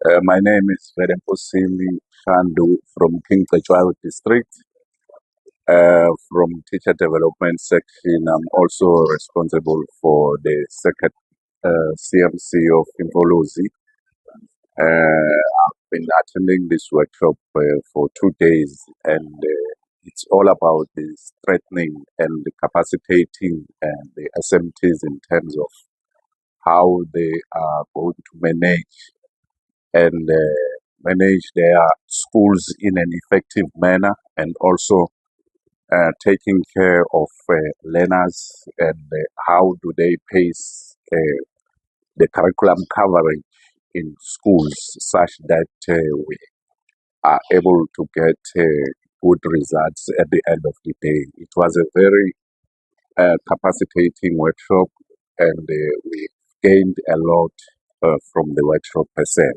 My name is Vedemposili Shandu from King Kachwal District. From Teacher Development Section, I'm also responsible for the second CMC of Infolozi. I've been attending this workshop for 2 days, and it's all about the strengthening and the capacitating and the SMTs in terms of how they are going to manage their schools in an effective manner, and also taking care of learners, and how do they pace the curriculum coverage in schools such that we are able to get good results at the end of the day. It was a very capacitating workshop, and we gained a lot from the workshop per se.